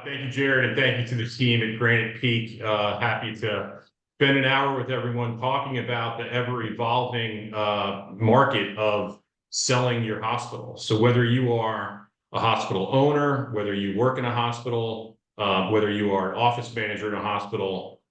Thank you, Jared, and thank you to the team at Granite Peak. Happy to spend an hour with everyone talking about the ever-evolving market of selling your hospital. So whether you are a hospital owner, whether you work in a hospital, whether you are an office manager in a hospital,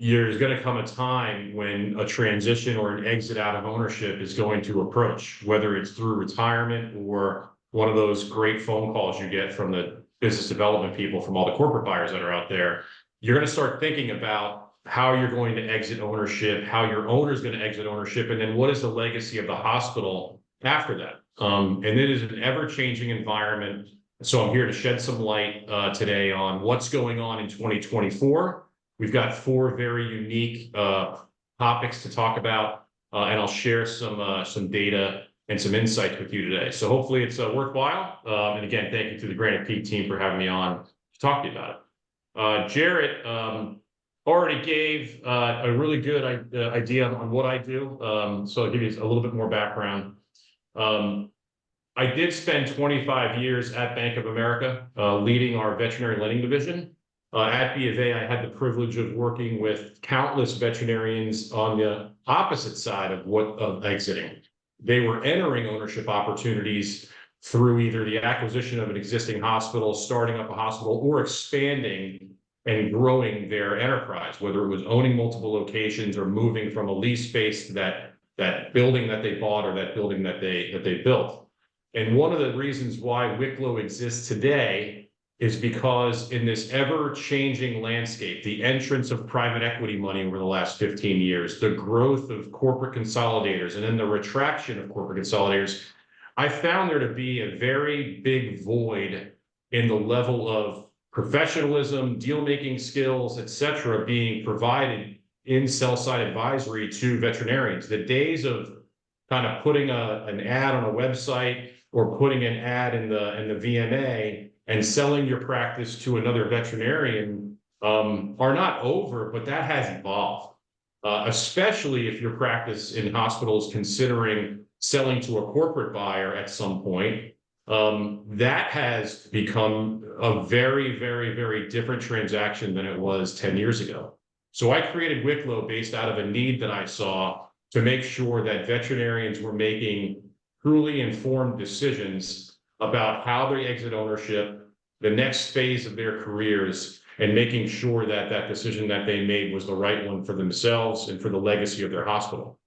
there's going to come a time when a transition or an exit out of ownership is going to approach, whether it's through retirement or one of those great phone calls you get from the business development people from all the corporate buyers that are out there. You're going to start thinking about how you're going to exit ownership, how your owner is going to exit ownership, and then what is the legacy of the hospital after that. And it is an ever-changing environment. So I'm here to shed some light today on what's going on in 2024. We've got four very unique topics to talk about, and I'll share some data and some insights with you today. So hopefully it's worthwhile. And again, thank you to the Granite Peak team for having me on to talk to you about it. Jarrett already gave a really good idea on what I do. So I'll give you a little bit more background. I did spend 25 years at Bank of America leading our veterinary lending division. At B of A, I had the privilege of working with countless veterinarians on the opposite side of exiting. They were entering ownership opportunities through either the acquisition of an existing hospital, starting up a hospital, or expanding and growing their enterprise, whether it was owning multiple locations or moving from a lease space to that building that they bought or that building that they built. And one of the reasons why Wicklow exists today is because in this ever-changing landscape, the entrance of private equity money over the last 15 years, the growth of corporate consolidators, and then the retraction of corporate consolidators, I found there to be a very big void in the level of professionalism, deal-making skills, et cetera, being provided in sell-side advisory to veterinarians. The days of kind of putting an ad on a website or putting an ad in the VMA and selling your practice to another veterinarian are not over, but that has evolved, especially if your practice in hospitals considering selling to a corporate buyer at some point. That has become a very, very, very different transaction than it was 10 years ago. So I created Wicklow based out of a need that I saw to make sure that veterinarians were making truly informed decisions about how they exit ownership, the next phase of their careers, and making sure that that decision that they made was the right one for themselves and for the legacy of their hospital.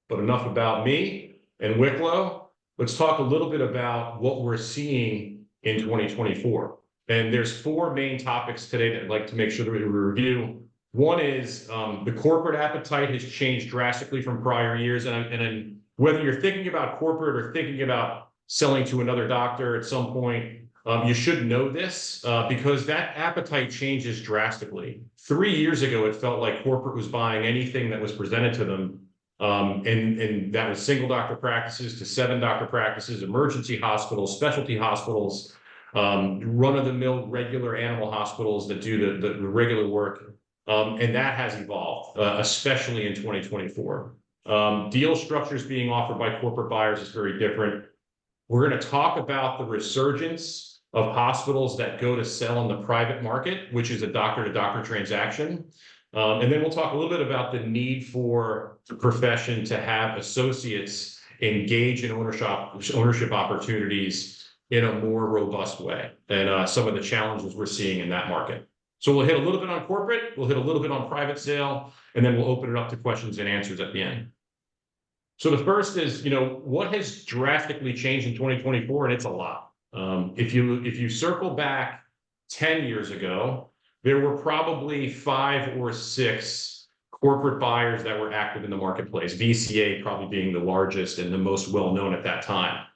But enough about me and Wicklow. Let's talk a little bit about what we're seeing in 2024. And there's four main topics today that I'd like to make sure that we review. One is the corporate appetite has changed drastically from prior years. And whether you're thinking about corporate or thinking about selling to another doctor at some point, you should know this because that appetite changes drastically. 3 years ago, it felt like corporate was buying anything that was presented to them. And that was single doctor practices to 7 doctor practices, emergency hospitals, specialty hospitals, run-of-the-mill regular animal hospitals that do the regular work. And that has evolved, especially in 2024. Deal structures being offered by corporate buyers is very different. We're going to talk about the resurgence of hospitals that go to sell in the private market, which is a doctor-to-doctor transaction. And then we'll talk a little bit about the need for the profession to have associates engage in ownership opportunities in a more robust way, and some of the challenges we're seeing in that market. So we'll hit a little bit on corporate, we'll hit a little bit on private sale, and then we'll open it up to questions and answers at the end. So the first is, what has drastically changed in 2024, and it's a lot. If you circle back 10 years ago, there were probably 5 or 6 corporate buyers that were active in the marketplace, VCA probably being the largest and the most well-known at that time.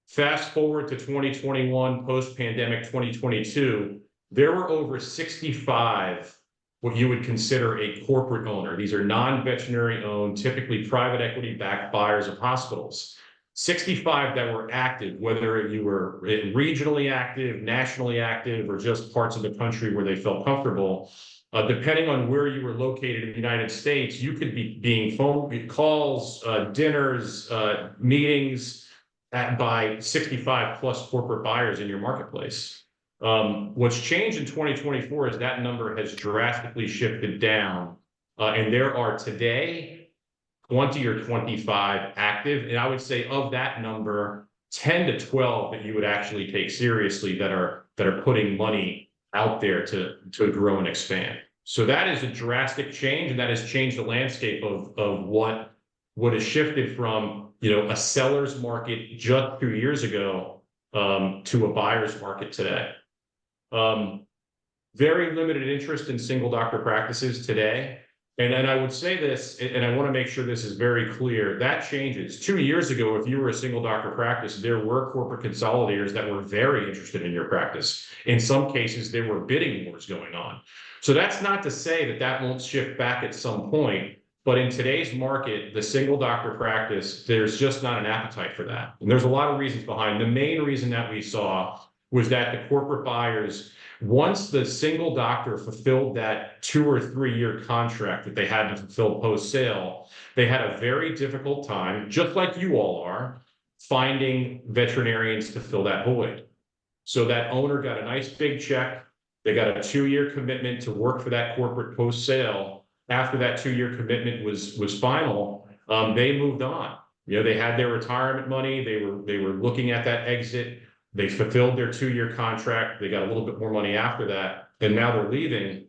Fast forward to 2021, post-pandemic 2022, there were over 65 what you would consider a corporate owner. These are non-veterinary owned, typically private equity-backed buyers of hospitals. 65 that were active, whether you were regionally active, nationally active, or just parts of the country where they felt comfortable. Depending on where you were located in the United States, you could be being phone calls, dinners, meetings by 65 plus corporate buyers in your marketplace. What's changed in 2024 is that number has drastically shifted down, and there are today 20 or 25 active, and I would say of that number, 10 to 12 that you would actually take seriously that are putting money out there to grow and expand. So that is a drastic change, and that has changed the landscape of what has shifted from, you know, a seller's market just 2 years ago to a buyer's market today. Very limited interest in single doctor practices today. And I would say this, and I want to make sure this is very clear, that changes. 2 years ago, if you were a single doctor practice, there were corporate consolidators that were very interested in your practice. In some cases, there were bidding wars going on. So that's not to say that that won't shift back at some point, but in today's market, the single doctor practice, there's just not an appetite for that. And there's a lot of reasons behind. The main reason that we saw was that the corporate buyers, once the single doctor fulfilled that 2 or 3 year contract that they had to fulfill post-sale, they had a very difficult time, just like you all are, finding veterinarians to fill that void. So that owner got a nice big check. They got a 2-year commitment to work for that corporate post-sale. After that 2-year commitment was final, they moved on. You know, they had their retirement money. They were looking at that exit. They fulfilled their 2-year contract. They got a little bit more money after that, and now they're leaving.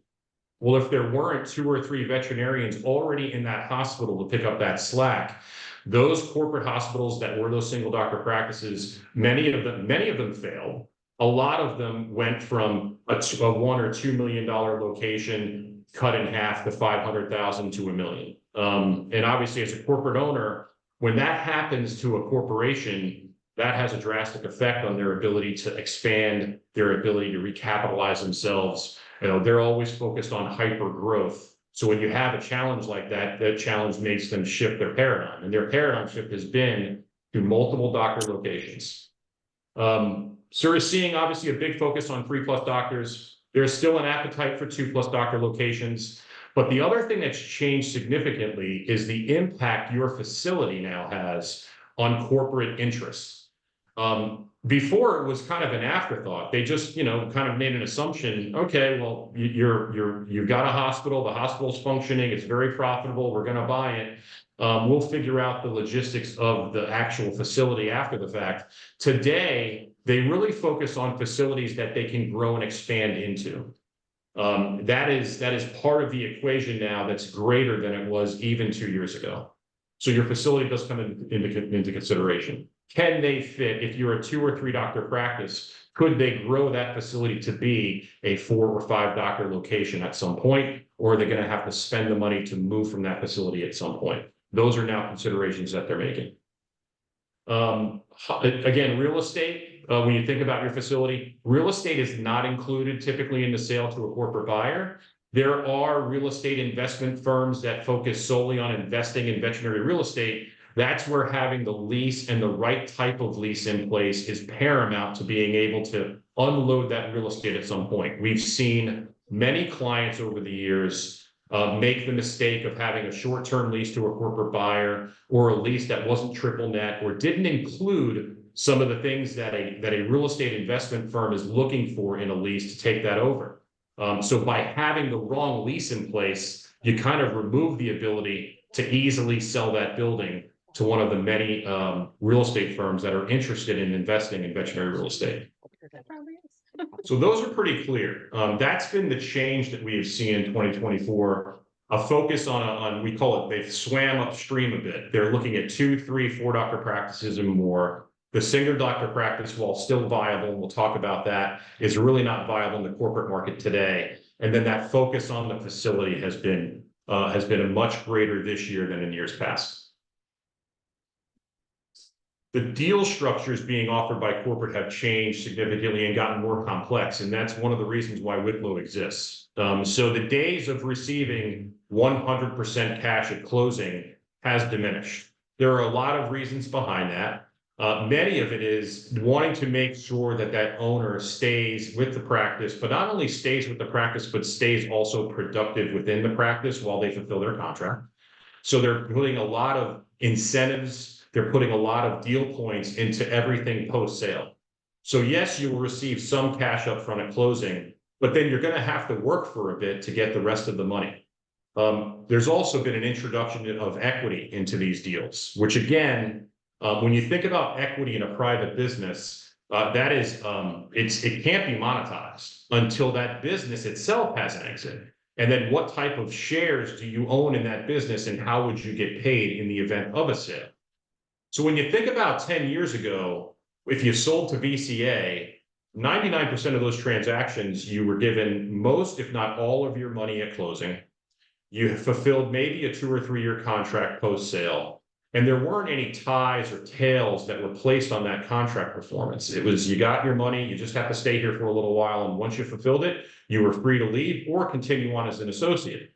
Well, if there weren't 2 or 3 veterinarians already in that hospital to pick up that slack, those corporate hospitals that were those single doctor practices, many of them failed. A lot of them went from a $1 or $2 million location cut in half to 500,000 to $1 million. And obviously, as a corporate owner, when that happens to a corporation, that has a drastic effect on their ability to expand, their ability to recapitalize themselves. You know, they're always focused on hyper growth. So when you have a challenge like that, that challenge makes them shift their paradigm. And their paradigm shift has been to multiple doctor locations. So we're seeing obviously a big focus on 3+ doctors. There's still an appetite for 2+ doctor locations. But the other thing that's changed significantly is the impact your facility now has on corporate interests. Before it was kind of an afterthought. They just, you know, kind of made an assumption. Okay, well, you've got a hospital. The hospital's functioning. It's very profitable. We're going to buy it. We'll figure out the logistics of the actual facility after the fact. Today, they really focus on facilities that they can grow and expand into. That is part of the equation now that's greater than it was even 2 years ago. So your facility does come into consideration. Can they fit? If you're a 2 or 3 doctor practice, could they grow that facility to be a 4 or 5 doctor location at some point? Or are they going to have to spend the money to move from that facility at some point? Those are now considerations that they're making. Again, real estate, when you think about your facility, real estate is not included typically in the sale to a corporate buyer. There are real estate investment firms that focus solely on investing in veterinary real estate. That's where having the lease and the right type of lease in place is paramount to being able to unload that real estate at some point. We've seen many clients over the years make the mistake of having a short-term lease to a corporate buyer or a lease that wasn't triple net or didn't include some of the things that a real estate investment firm is looking for in a lease to take that over. So by having the wrong lease in place, you kind of remove the ability to easily sell that building to one of the many real estate firms that are interested in investing in veterinary real estate. So those are pretty clear. That's been the change that we have seen in 2024. A focus on we call it, they've swam upstream a bit. They're looking at 2, 3, 4 doctor practices and more. The single doctor practice, while still viable, and we'll talk about that, is really not viable in the corporate market today. And then that focus on the facility has been a much greater this year than in years past. The deal structures being offered by corporate have changed significantly and gotten more complex, and that's one of the reasons why Wicklow exists. So the days of receiving 100% cash at closing has diminished. There are a lot of reasons behind that. Many of it is wanting to make sure that that owner stays with the practice, but not only stays with the practice, but stays also productive within the practice while they fulfill their contract. So they're putting a lot of incentives. They're putting a lot of deal points into everything post-sale. So yes, you will receive some cash up front at closing, but then you're going to have to work for a bit to get the rest of the money. There's also been an introduction of equity into these deals, which again, when you think about equity in a private business, that is, it can't be monetized until that business itself has an exit. And then what type of shares do you own in that business, and how would you get paid in the event of a sale? So when you think about 10 years ago, if you sold to VCA, 99% of those transactions, you were given most, if not all, of your money at closing. You fulfilled maybe a 2 or 3 year contract post sale, and there weren't any ties or tails that were placed on that contract performance. It was, you got your money, you just have to stay here for a little while, and once you fulfilled it, you were free to leave or continue on as an associate.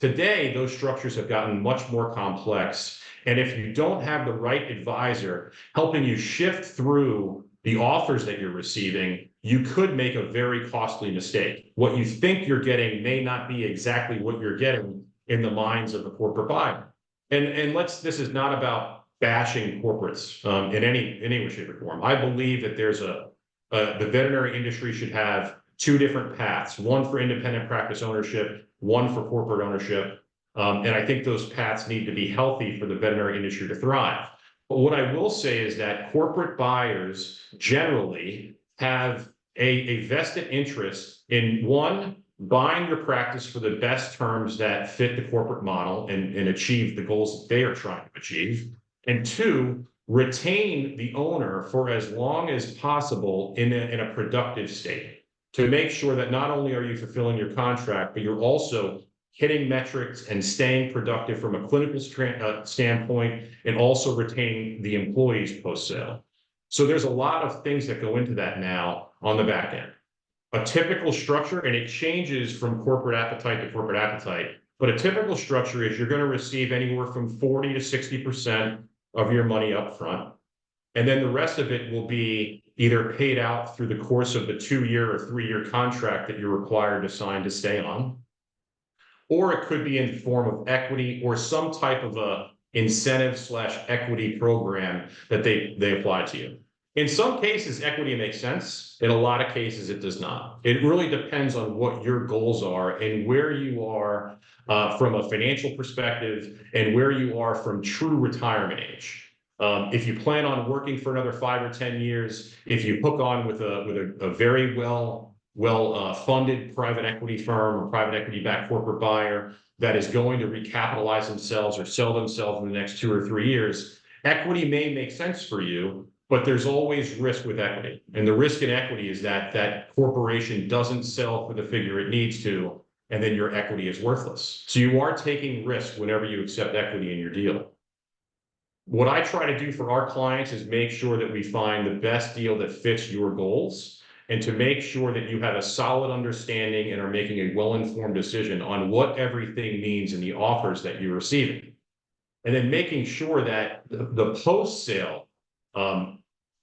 Today, those structures have gotten much more complex. And if you don't have the right advisor helping you shift through the offers that you're receiving, you could make a very costly mistake. What you think you're getting may not be exactly what you're getting in the minds of the corporate buyer. And this is not about bashing corporates in any way, shape, or form. I believe that there's the veterinary industry should have 2 different paths, one for independent practice ownership, one for corporate ownership. And I think those paths need to be healthy for the veterinary industry to thrive. But what I will say is that corporate buyers generally have a vested interest in, one, buying your practice for the best terms that fit the corporate model and achieve the goals that they are trying to achieve. And 2, retain the owner for as long as possible in a productive state, to make sure that not only are you fulfilling your contract, but you're also hitting metrics and staying productive from a clinical standpoint, and also retaining the employees post-sale. So there's a lot of things that go into that now on the back end. A typical structure, and it changes from corporate appetite to corporate appetite, but a typical structure is you're going to receive anywhere from 40 to 60% of your money up front. And then the rest of it will be either paid out through the course of the 2-year or 3-year contract that you're required to sign to stay on. Or it could be in the form of equity or some type of a incentive/equity program that they apply to you. In some cases, equity makes sense. In a lot of cases, it does not. It really depends on what your goals are and where you are from a financial perspective, and where you are from true retirement age. If you plan on working for another 5 or 10 years, if you hook on with a very well funded private equity firm or private equity backed corporate buyer that is going to recapitalize themselves or sell themselves in the next 2 or 3 years, equity may make sense for you, but there's always risk with equity. And the risk in equity is that that corporation doesn't sell for the figure it needs to, and then your equity is worthless. So you are taking risk whenever you accept equity in your deal. What I try to do for our clients is make sure that we find the best deal that fits your goals, and to make sure that you have a solid understanding and are making a well-informed decision on what everything means in the offers that you're receiving. And then making sure that the post-sale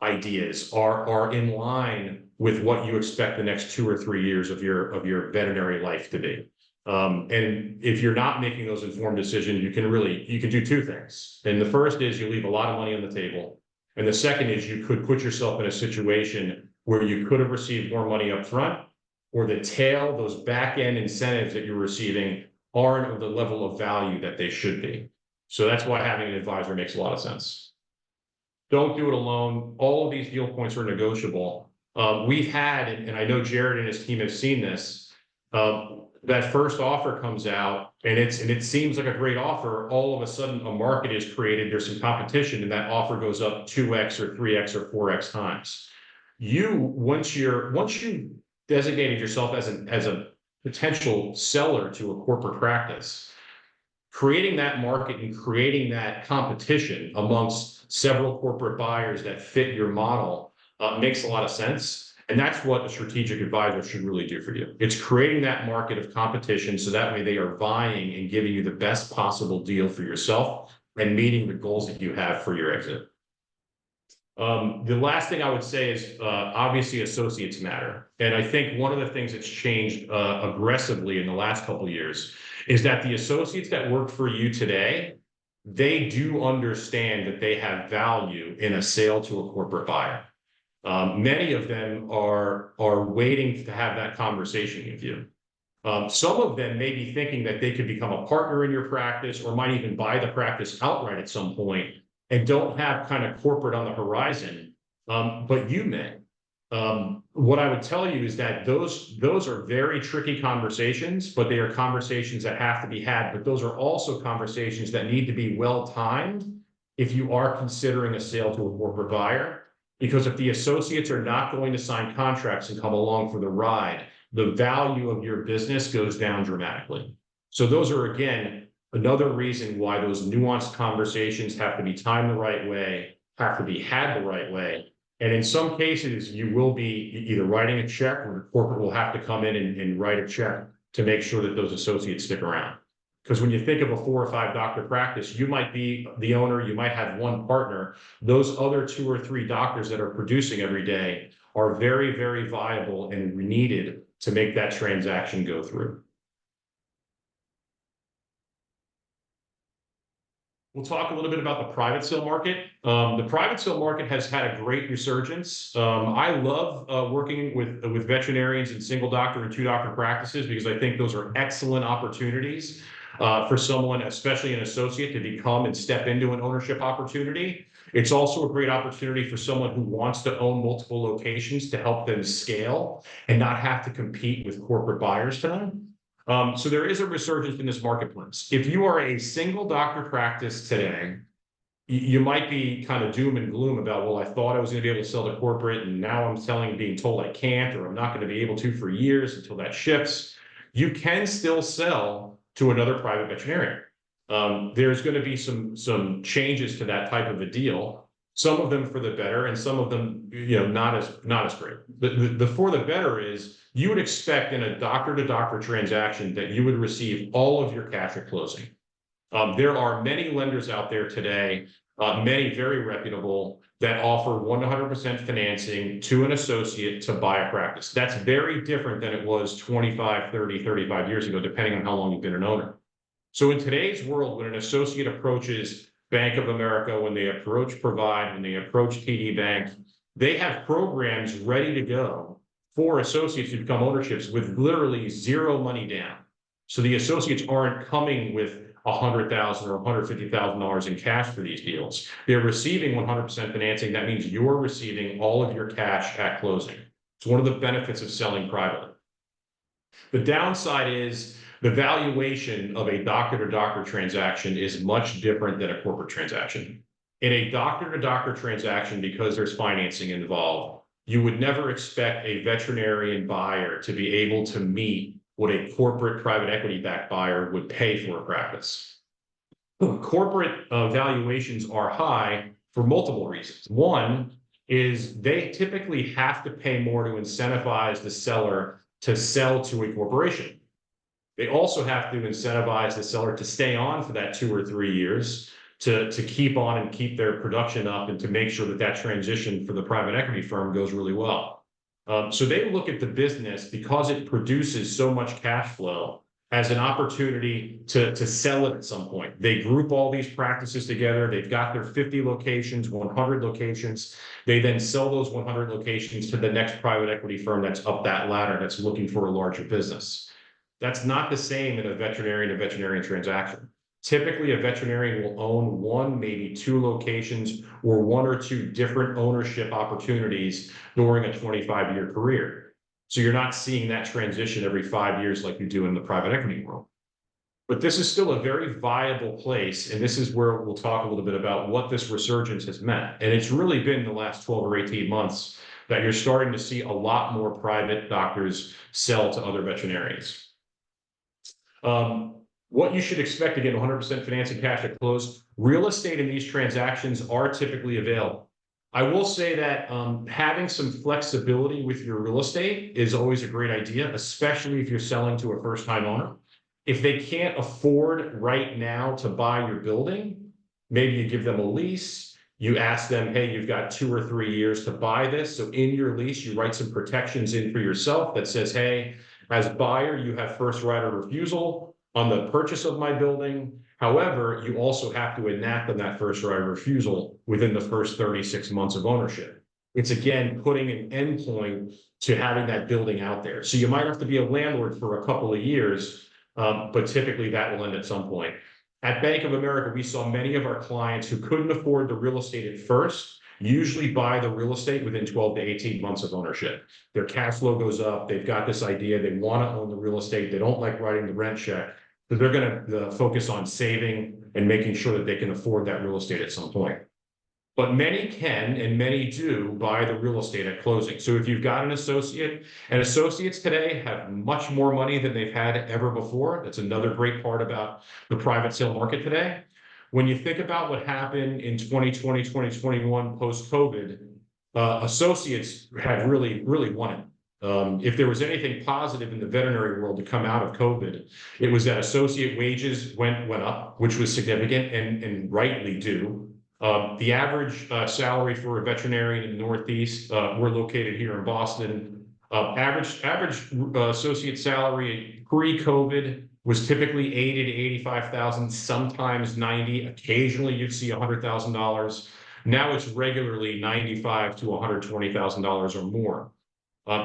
ideas are in line with what you expect the next 2 or 3 years of your veterinary life to be. And if you're not making those informed decisions, you can do 2 things. And the first is you leave a lot of money on the table. And the second is you could put yourself in a situation where you could have received more money up front, or the tail, those back-end incentives that you're receiving aren't of the level of value that they should be. So that's why having an advisor makes a lot of sense. Don't do it alone. All of these deal points are negotiable. We've had, and I know Jared and his team have seen this, that first offer comes out and it seems like a great offer. All of a sudden a market is created, there's some competition, and that offer goes up 2x or 3x or 4x times. Once you designated yourself as a potential seller to a corporate practice, creating that market and creating that competition amongst several corporate buyers that fit your model makes a lot of sense. And that's what a strategic advisor should really do for you. It's creating that market of competition, so that way they are vying and giving you the best possible deal for yourself and meeting the goals that you have for your exit. The last thing I would say is obviously associates matter. And I think one of the things that's changed aggressively in the last couple of years is that the associates that work for you today, they do understand that they have value in a sale to a corporate buyer. Many of them are waiting to have that conversation with you. Some of them may be thinking that they could become a partner in your practice or might even buy the practice outright at some point and don't have kind of corporate on the horizon, but you may. What I would tell you is that those are very tricky conversations, but they are conversations that have to be had. But those are also conversations that need to be well timed if you are considering a sale to a corporate buyer. Because if the associates are not going to sign contracts and come along for the ride, the value of your business goes down dramatically. So those are, again, another reason why those nuanced conversations have to be timed the right way, have to be had the right way. And in some cases, you will be either writing a check or the corporate will have to come in and write a check to make sure that those associates stick around. Because when you think of a 4 or 5 doctor practice, you might be the owner, you might have one partner. Those other 2 or 3 doctors that are producing every day are very, very viable and needed to make that transaction go through. We'll talk a little bit about the private sale market. The private sale market has had a great resurgence. I love working with veterinarians and single doctor and 2 doctor practices because I think those are excellent opportunities for someone, especially an associate, to become and step into an ownership opportunity. It's also a great opportunity for someone who wants to own multiple locations to help them scale and not have to compete with corporate buyers to them. So there is a resurgence in this marketplace. If you are a single doctor practice today, you might be kind of doom and gloom about, well, I thought I was going to be able to sell to corporate, and now I'm being told I can't, or I'm not going to be able to for years until that shifts. You can still sell to another private veterinarian. There's going to be some changes to that type of a deal. Some of them for the better, and some of them, not as great. The for the better is you would expect in a doctor-to-doctor transaction that you would receive all of your cash at closing. There are many lenders out there today, many very reputable, that offer 100% financing to an associate to buy a practice. That's very different than it was 25, 30, 35 years ago, depending on how long you've been an owner. So in today's world, when an associate approaches Bank of America, when they approach Provide, when they approach TD Bank, they have programs ready to go for associates to become ownerships with literally zero money down. So the associates aren't coming with $100,000 or $150,000 in cash for these deals. They're receiving 100% financing. That means you're receiving all of your cash at closing. It's one of the benefits of selling privately. The downside is the valuation of a doctor-to-doctor transaction is much different than a corporate transaction. In a doctor-to-doctor transaction, because there's financing involved, you would never expect a veterinarian buyer to be able to meet what a corporate private equity-backed buyer would pay for a practice. Corporate valuations are high for multiple reasons. One is they typically have to pay more to incentivize the seller to sell to a corporation. They also have to incentivize the seller to stay on for that 2 or 3 years to keep on and keep their production up and to make sure that that transition for the private equity firm goes really well. So they look at the business, because it produces so much cash flow, as an opportunity to sell it at some point. They group all these practices together. They've got their 50 locations, 100 locations. They then sell those 100 locations to the next private equity firm that's up that ladder, that's looking for a larger business. That's not the same in a veterinarian transaction. Typically, a veterinarian will own 1, maybe 2 locations or 1 or 2 different ownership opportunities during a 25-year career. So you're not seeing that transition every 5 years like you do in the private equity world. But this is still a very viable place, and this is where we'll talk a little bit about what this resurgence has meant. And it's really been the last 12 or 18 months that you're starting to see a lot more private doctors sell to other veterinarians. What you should expect, again, 100% financing cash at close. Real estate in these transactions are typically available. I will say that having some flexibility with your real estate is always a great idea, especially if you're selling to a first-time owner. If they can't afford right now to buy your building, maybe you give them a lease. You ask them, hey, you've got 2 or 3 years to buy this. So in your lease, you write some protections in for yourself that says, hey, as a buyer, you have first right of refusal on the purchase of my building. However, you also have to enact on that first right of refusal within the first 36 months of ownership. It's again, putting an endpoint to having that building out there. So you might have to be a landlord for a couple of years, but typically that will end at some point. At Bank of America, we saw many of our clients who couldn't afford the real estate at first, usually buy the real estate within 12 to 18 months of ownership. Their cash flow goes up. They've got this idea. They want to own the real estate. They don't like writing the rent check. So they're going to focus on saving and making sure that they can afford that real estate at some point. But many can and many do buy the real estate at closing. So if you've got an associate, and associates today have much more money than they've had ever before. That's another great part about the private sale market today. When you think about what happened in 2020, 2021, post-COVID, associates have really won it. If there was anything positive in the veterinary world to come out of COVID, it was that associate wages went up, which was significant and rightly do. The average salary for a veterinarian in the Northeast, we're located here in Boston. Average associate salary pre-COVID was typically 80 to 85,000, sometimes 90. Occasionally, you'd see $100,000. Now it's regularly $95 to $120,000 or more.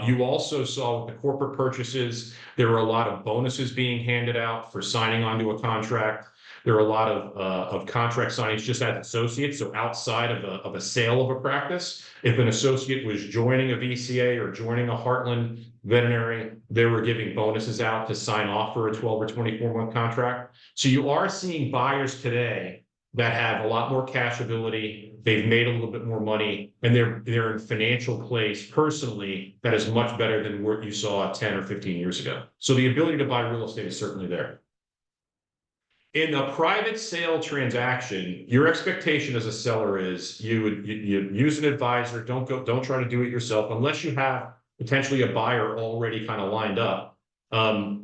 You also saw with the corporate purchases, there were a lot of bonuses being handed out for signing onto a contract. There are a lot of contract signings just as associates, so outside of a sale of a practice. If an associate was joining a VCA or joining a Heartland Veterinary, they were giving bonuses out to sign off for a 12 or 24-month contract. So you are seeing buyers today that have a lot more cash ability. They've made a little bit more money, and they're in financial place personally that is much better than what you saw 10 or 15 years ago. So the ability to buy real estate is certainly there. In a private sale transaction, your expectation as a seller is you use an advisor. Don't try to do it yourself unless you have potentially a buyer already kind of lined up.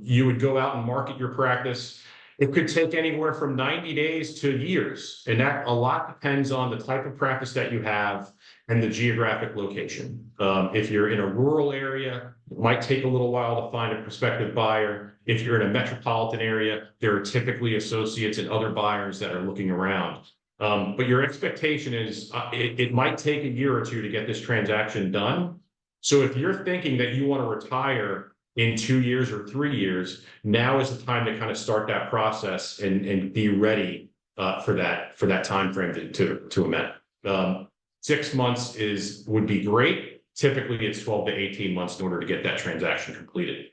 You would go out and market your practice. It could take anywhere from 90 days to years, and that a lot depends on the type of practice that you have and the geographic location. If you're in a rural area, it might take a little while to find a prospective buyer. If you're in a metropolitan area, there are typically associates and other buyers that are looking around. But your expectation is it might take a year or two to get this transaction done. So if you're thinking that you want to retire in 2 years or 3 years, now is the time to kind of start that process and be ready for that time frame to amend. 6 months would be great. Typically, it's 12 to 18 months in order to get that transaction completed.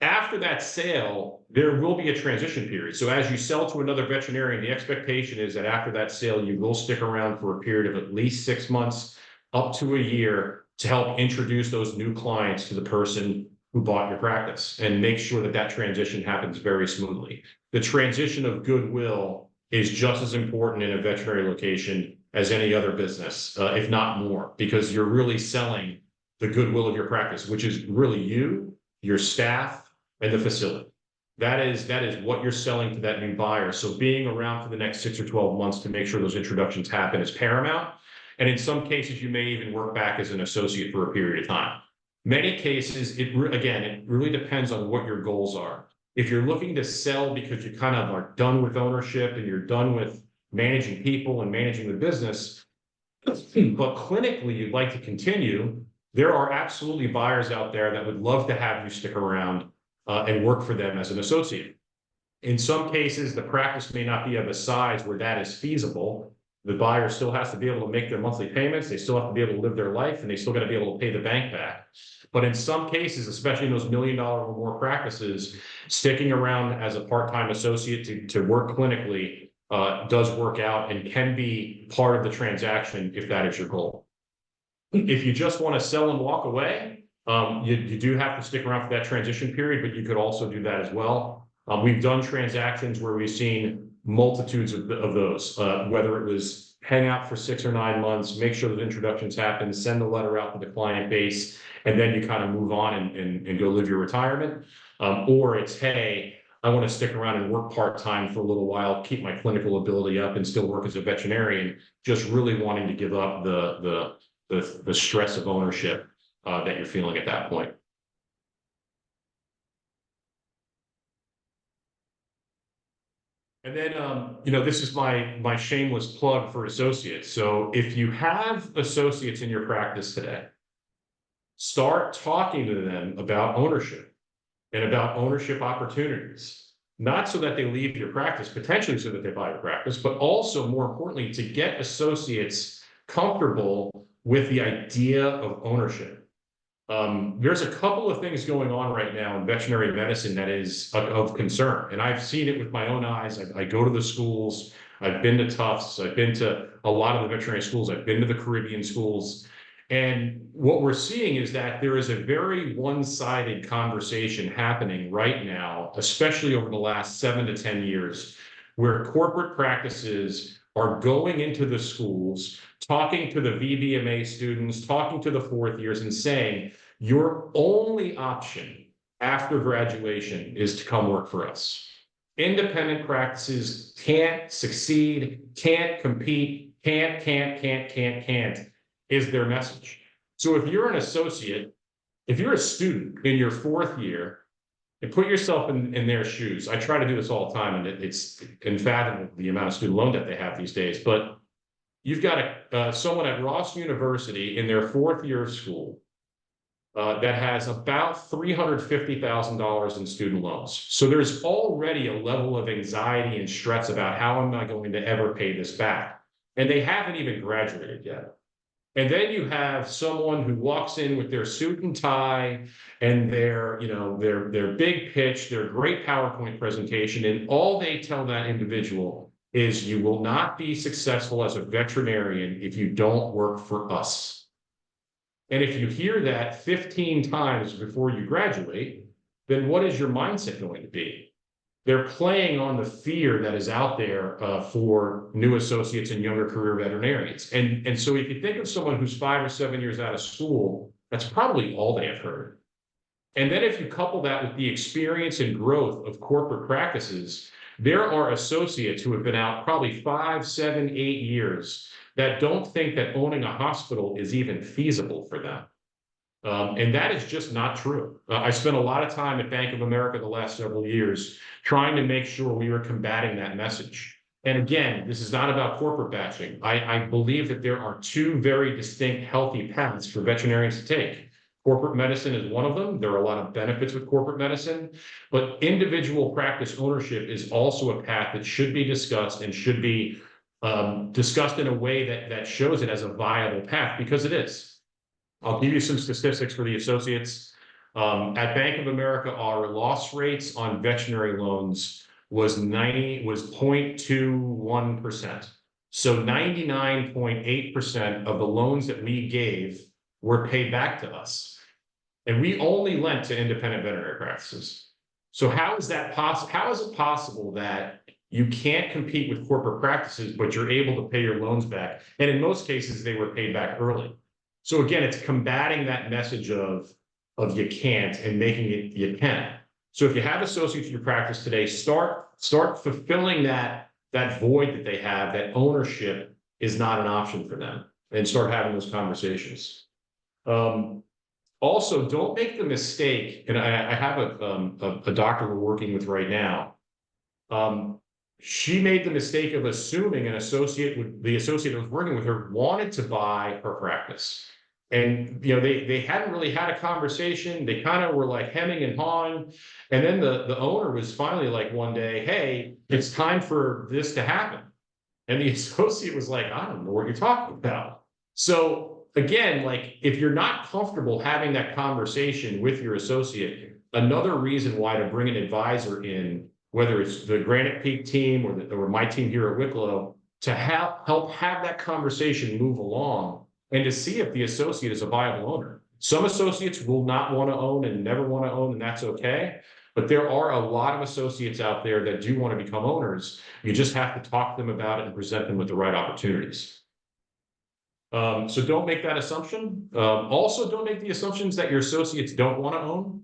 After that sale, there will be a transition period. So as you sell to another veterinarian, the expectation is that after that sale, you will stick around for a period of at least 6 months, up to a year, to help introduce those new clients to the person who bought your practice and make sure that that transition happens very smoothly. The transition of goodwill is just as important in a veterinary location as any other business, if not more, because you're really selling the goodwill of your practice, which is really you, your staff, and the facility. That is what you're selling to that new buyer. So being around for the next 6 or 12 months to make sure those introductions happen is paramount. And in some cases, you may even work back as an associate for a period of time. Many cases, it really depends on what your goals are. If you're looking to sell because you kind of are done with ownership and you're done with managing people and managing the business, but clinically you'd like to continue, there are absolutely buyers out there that would love to have you stick around and work for them as an associate. In some cases, the practice may not be of a size where that is feasible. The buyer still has to be able to make their monthly payments. They still have to be able to live their life, and they still got to be able to pay the bank back. But in some cases, especially in those $1 million or more practices, sticking around as a part-time associate to work clinically does work out and can be part of the transaction if that is your goal. If you just want to sell and walk away, you do have to stick around for that transition period, but you could also do that as well. We've done transactions where we've seen multitudes of those, whether it was hang out for 6 or 9 months, make sure that introductions happen, send a letter out to the client base, and then you kind of move on and go live your retirement. Or it's, hey, I want to stick around and work part-time for a little while, keep my clinical ability up and still work as a veterinarian, just really wanting to give up the stress of ownership that you're feeling at that point. And then, this is my shameless plug for associates. So if you have associates in your practice today, start talking to them about ownership and about ownership opportunities, not so that they leave your practice, potentially so that they buy your practice, but also more importantly, to get associates comfortable with the idea of ownership. There's a couple of things going on right now in veterinary medicine that is of concern, and I've seen it with my own eyes. I go to the schools. I've been to Tufts. I've been to a lot of the veterinary schools. I've been to the Caribbean schools. And what we're seeing is that there is a very one-sided conversation happening right now, especially over the last 7 to 10 years, where corporate practices are going into the schools, talking to the VBMA students, talking to the fourth years and saying, your only option after graduation is to come work for us. Independent practices can't succeed, can't compete, can't is their message. So if you're an associate, if you're a student in your fourth year, and put yourself in their shoes. I try to do this all the time, and it's unfathomable the amount of student loan debt they have these days. But you've got someone at Ross University in their fourth year of school that has about $350,000 in student loans. So there's already a level of anxiety and stress about how am I going to ever pay this back? And they haven't even graduated yet. And then you have someone who walks in with their suit and tie and their big pitch, their great PowerPoint presentation, and all they tell that individual is you will not be successful as a veterinarian if you don't work for us. And if you hear that 15 times before you graduate, then what is your mindset going to be? They're playing on the fear that is out there for new associates and younger career veterinarians. And so if you think of someone who's 5 or 7 years out of school, that's probably all they have heard. And then if you couple that with the experience and growth of corporate practices, there are associates who have been out probably 5, 7, 8 years that don't think that owning a hospital is even feasible for them. And that is just not true. I spent a lot of time at Bank of America the last several years trying to make sure we were combating that message. And again, this is not about corporate bashing. I believe that there are two very distinct healthy paths for veterinarians to take. Corporate medicine is one of them. There are a lot of benefits with corporate medicine, but individual practice ownership is also a path that should be discussed and should be discussed in a way that shows it as a viable path, because it is. I'll give you some statistics for the associates. At Bank of America, our loss rates on veterinary loans was 0.21%. So 99.8% of the loans that we gave were paid back to us. And we only lent to independent veterinary practices. So how is that possible? How is it possible that you can't compete with corporate practices, but you're able to pay your loans back? And in most cases, they were paid back early. So again, it's combating that message of you can't and making it you can. So if you have associates in your practice today, start fulfilling that void that they have, that ownership is not an option for them, and start having those conversations. Also, don't make the mistake, and I have a doctor we're working with right now. She made the mistake of assuming the associate that was working with her wanted to buy her practice. And they hadn't really had a conversation. They kind of were like hemming and hawing. And then the owner was finally like one day, hey, it's time for this to happen. And the associate was like, I don't know what you're talking about. So again, like if you're not comfortable having that conversation with your associate, another reason why to bring an advisor in, whether it's the Granite Peak team or my team here at Wicklow, to help have that conversation move along and to see if the associate is a viable owner. Some associates will not want to own and never want to own, and that's okay. But there are a lot of associates out there that do want to become owners. You just have to talk to them about it and present them with the right opportunities. So don't make that assumption. Also, don't make the assumptions that your associates don't want to own.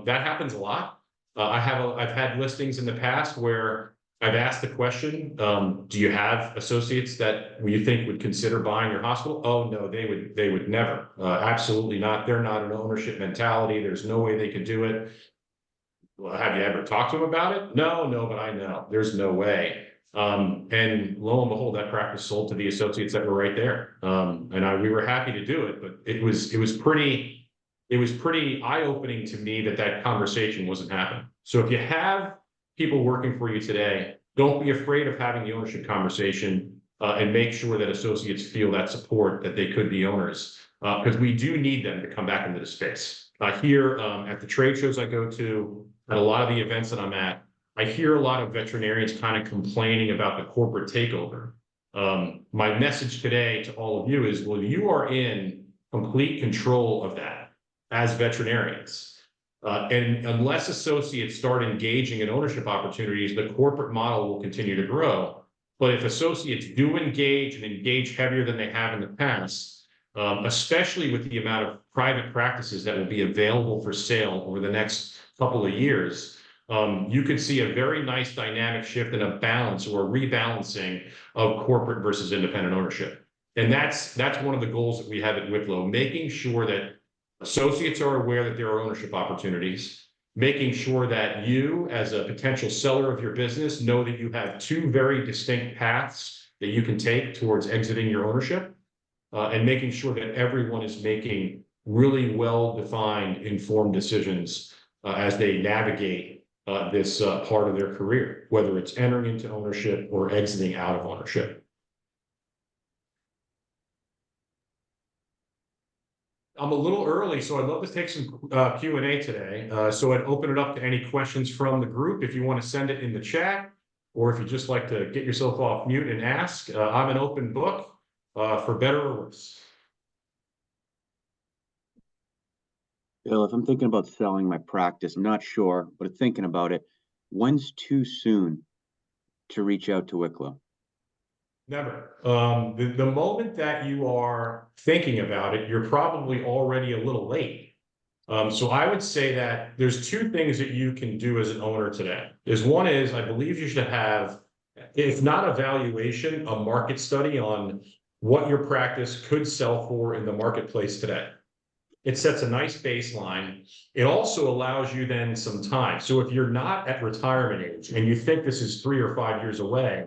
That happens a lot. I've had listings in the past where I've asked the question, do you have associates that you think would consider buying your hospital? Oh, no, they would never. Absolutely not. They're not an ownership mentality. There's no way they could do it. Well, have you ever talked to him about it? No, but I know. There's no way. And lo and behold, that practice sold to the associates that were right there. And we were happy to do it, but it was pretty eye-opening to me that that conversation wasn't happening. So if you have people working for you today, don't be afraid of having the ownership conversation, and make sure that associates feel that support, that they could be owners, because we do need them to come back into the space. Here at the trade shows I go to, at a lot of the events that I'm at, I hear a lot of veterinarians kind of complaining about the corporate takeover. My message today to all of you is, well, you are in complete control of that as veterinarians. And unless associates start engaging in ownership opportunities, the corporate model will continue to grow. But if associates do engage and engage heavier than they have in the past, especially with the amount of private practices that will be available for sale over the next couple of years, you could see a very nice dynamic shift and a balance or a rebalancing of corporate versus independent ownership. And that's one of the goals that we have at Wicklow, making sure that associates are aware that there are ownership opportunities, making sure that you, as a potential seller of your business, know that you have two very distinct paths that you can take towards exiting your ownership, and making sure that everyone is making really well-defined, informed decisions as they navigate this part of their career, whether it's entering into ownership or exiting out of ownership. I'm a little early, so I'd love to take some Q&A today. So I'd open it up to any questions from the group if you want to send it in the chat, or if you just like to get yourself off mute and ask. I'm an open book, for better or worse. Bill, if I'm thinking about selling my practice, I'm not sure, but thinking about it, when's too soon to reach out to Wicklow? Never. The moment that you are thinking about it, you're probably already a little late. So I would say that there's two things that you can do as an owner today. One is, I believe you should have, if not a valuation, a market study on what your practice could sell for in the marketplace today. It sets a nice baseline. It also allows you then some time. So if you're not at retirement age and you think this is 3 or 5 years away,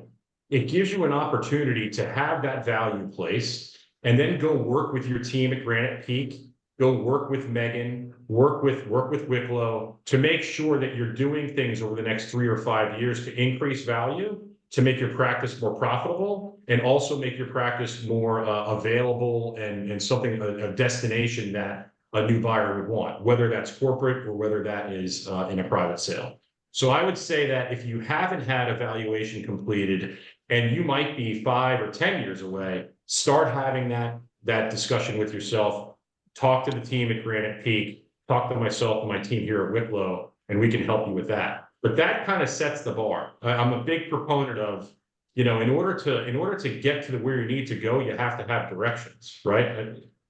it gives you an opportunity to have that value placed and then go work with your team at Granite Peak, go work with Megan, work with Wicklow to make sure that you're doing things over the next 3 or 5 years to increase value, to make your practice more profitable, and also make your practice more available and something, a destination that a new buyer would want, whether that's corporate or whether that is in a private sale. So I would say that if you haven't had a valuation completed and you might be 5 or 10 years away, start having that discussion with yourself. Talk to the team at Granite Peak, talk to myself and my team here at Wicklow, and we can help you with that. But that kind of sets the bar. I'm a big proponent of, in order to get to where you need to go, you have to have directions, right?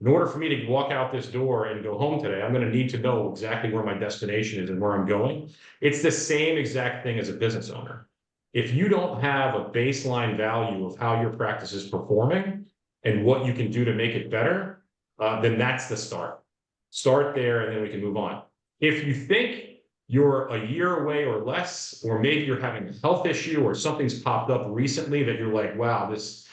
In order for me to walk out this door and go home today, I'm going to need to know exactly where my destination is and where I'm going. It's the same exact thing as a business owner. If you don't have a baseline value of how your practice is performing and what you can do to make it better, then that's the start. Start there, and then we can move on. If you think you're a year away or less, or maybe you're having a health issue or something's popped up recently that you're like, wow, this,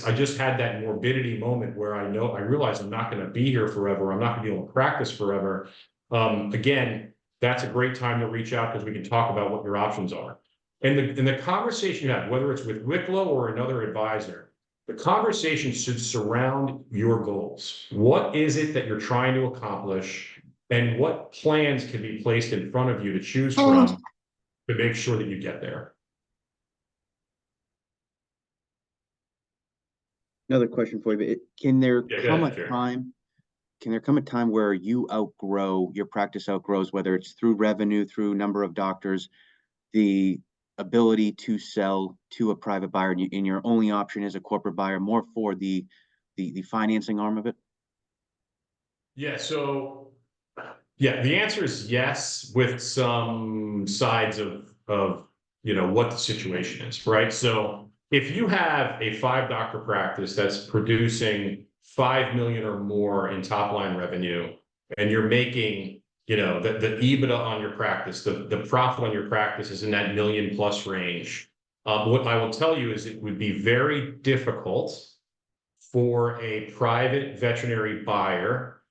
I just had that morbidity moment where I realize I'm not going to be here forever. I'm not going to be able to practice forever. Again, that's a great time to reach out because we can talk about what your options are. And the conversation you have, whether it's with Wicklow or another advisor, the conversation should surround your goals. What is it that you're trying to accomplish, and what plans can be placed in front of you to choose from to make sure that you get there? Another question for you. Can there come a Sure. time? Can there come a time where your practice outgrows, whether it's through revenue, through number of doctors, the ability to sell to a private buyer, and your only option is a corporate buyer, more for the financing arm of it? Yeah. So, yeah, the answer is yes, with some sides of what the situation is, right? So if you have a 5-doctor practice that's producing 5 million or more in top line revenue, and you're making the EBITDA on your practice, the profit on your practice is in that $1 million+ range. What I will tell you is it would be very difficult for a private veterinary buyer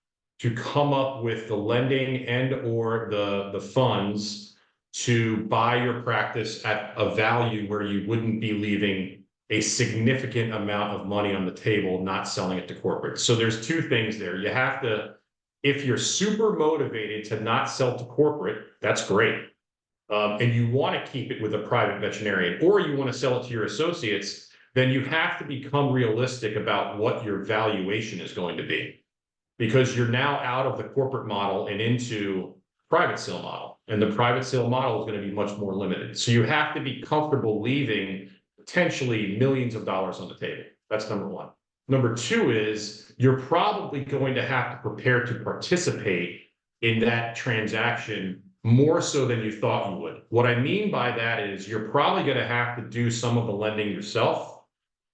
to come up with the lending and or the funds to buy your practice at a value where you wouldn't be leaving a significant amount of money on the table, not selling it to corporate. So there's two things there. You have to, if you're super motivated to not sell to corporate, that's great. And you want to keep it with a private veterinarian, or you want to sell it to your associates, then you have to become realistic about what your valuation is going to be. Because you're now out of the corporate model and into private sale model. And the private sale model is going to be much more limited. So you have to be comfortable leaving potentially millions of dollars on the table. That's number one. Number two is you're probably going to have to prepare to participate in that transaction more so than you thought you would. What I mean by that is you're probably going to have to do some of the lending yourself.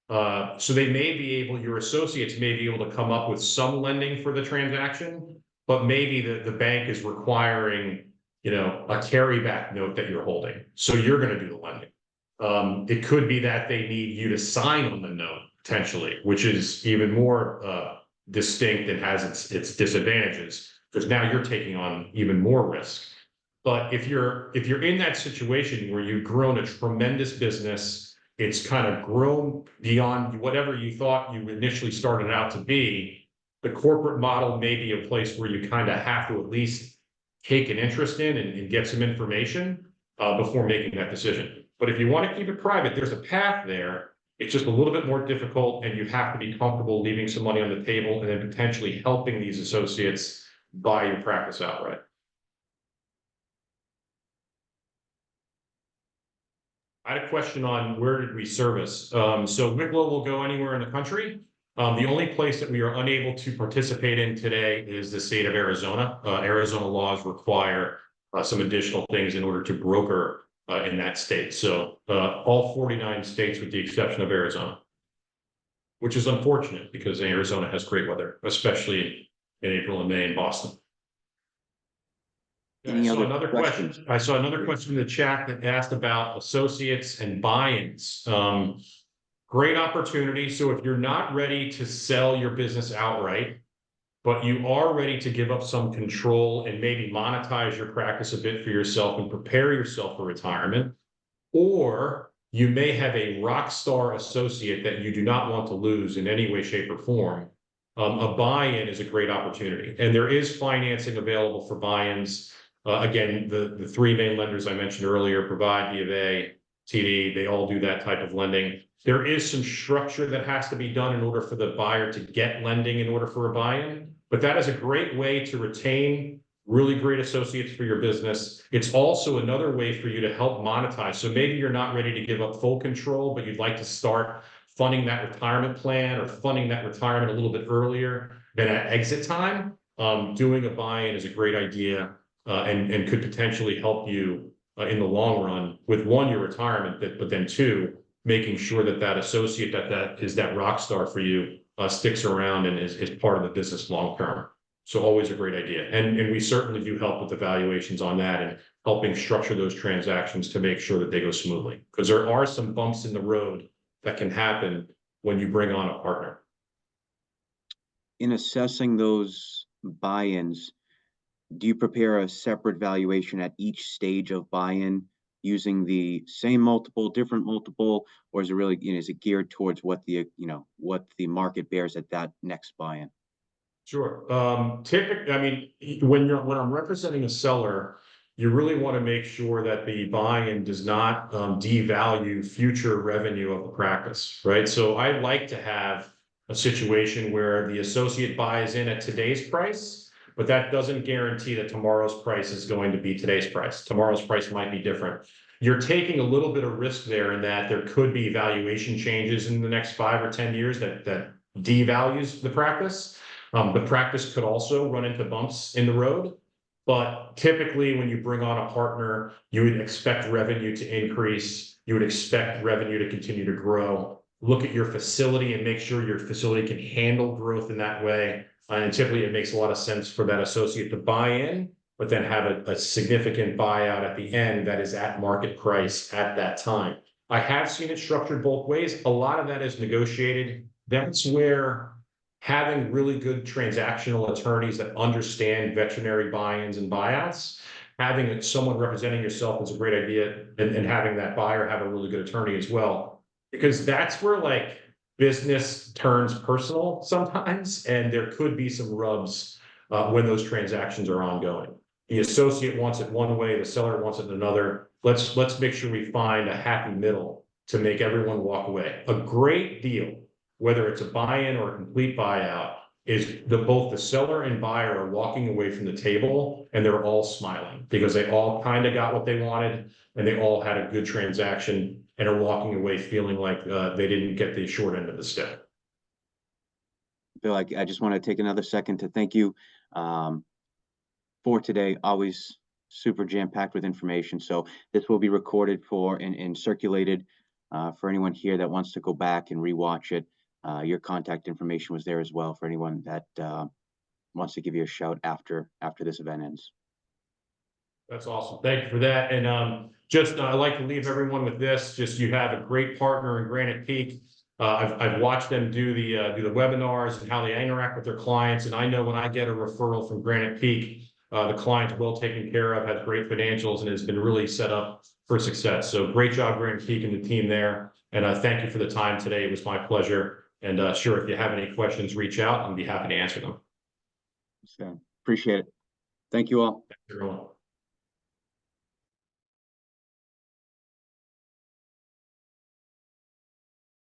So they may be able, your associates may be able to come up with some lending for the transaction, but maybe the bank is requiring, a carryback note that you're holding. So you're going to do the lending. It could be that they need you to sign on the note potentially, which is even more distinct and has its disadvantages because now you're taking on even more risk. But if you're in that situation where you've grown a tremendous business, it's kind of grown beyond whatever you thought you initially started out to be, the corporate model may be a place where you kind of have to at least take an interest in and get some information before making that decision. But if you want to keep it private, there's a path there. It's just a little bit more difficult, and you have to be comfortable leaving some money on the table and then potentially helping these associates buy your practice outright. I had a question on where did we service. So Wicklow will go anywhere in the country. The only place that we are unable to participate in today is the state of Arizona. Arizona laws require some additional things in order to broker in that state. So all 49 states with the exception of Arizona, which is unfortunate because Arizona has great weather, especially in April and May in Boston. I saw another question in the chat that asked about associates and buy-ins. Great opportunity. So if you're not ready to sell your business outright, but you are ready to give up some control and maybe monetize your practice a bit for yourself and prepare yourself for retirement, or you may have a rock star associate that you do not want to lose in any way, shape, or form, a buy-in is a great opportunity. And there is financing available for buy-ins. Again, the three main lenders I mentioned earlier, Provide, B of A, TD, they all do that type of lending. There is some structure that has to be done in order for the buyer to get lending in order for a buy-in, but that is a great way to retain really great associates for your business. It's also another way for you to help monetize. So maybe you're not ready to give up full control, but you'd like to start funding that retirement plan or funding that retirement a little bit earlier than at exit time. Doing a buy-in is a great idea. And could potentially help you in the long run with one, your retirement, but then two, making sure that associate that is that rock star for you sticks around and is part of the business long term. So always a great idea. And we certainly do help with the valuations on that and helping structure those transactions to make sure that they go smoothly. Because there are some bumps in the road that can happen when you bring on a partner. In assessing those buy-ins, do you prepare a separate valuation at each stage of buy-in using the same multiple, different multiple, or is it really, is it geared towards what the, what the market bears at that next buy-in? Sure. Typically, I mean, when I'm representing a seller, you really want to make sure that the buy-in does not devalue future revenue of the practice, right? So I like to have a situation where the associate buys in at today's price, but that doesn't guarantee that tomorrow's price is going to be today's price. Tomorrow's price might be different. You're taking a little bit of risk there in that there could be valuation changes in the next 5 or 10 years that devalues the practice. The practice could also run into bumps in the road, but typically when you bring on a partner, you would expect revenue to increase. You would expect revenue to continue to grow. Look at your facility and make sure your facility can handle growth in that way. And typically it makes a lot of sense for that associate to buy in but then have a significant buyout at the end that is at market price at that time. I have seen it structured both ways. A lot of that is negotiated. That's where having really good transactional attorneys that understand veterinary buy-ins and buyouts, having someone representing yourself is a great idea, and having that buyer have a really good attorney as well. Because that's where like business turns personal sometimes, and there could be some rubs when those transactions are ongoing. The associate wants it one way, the seller wants it another. Let's make sure we find a happy middle to make everyone walk away. A great deal, whether it's a buy-in or a complete buyout, is both the seller and buyer are walking away from the table and they're all smiling because they all kind of got what they wanted and they all had a good transaction and are walking away feeling like they didn't get the short end of the stick. Bill, I just want to take another second to thank you for today. Always super jam-packed with information. So this will be recorded for and circulated for anyone here that wants to go back and rewatch it. Your contact information was there as well for anyone that wants to give you a shout after this event ends. That's awesome. Thank you for that. And I'd like to leave everyone with this. Just you have a great partner in Granite Peak. I've watched them do the webinars and how they interact with their clients. And I know when I get a referral from Granite Peak, the client's well taken care of, has great financials, and has been really set up for success. So great job, Granite Peak and the team there. And thank you for the time today. It was my pleasure. And sure, if you have any questions, reach out. I'd be happy to answer them. So, appreciate it. Thank you all. Thanks, everyone.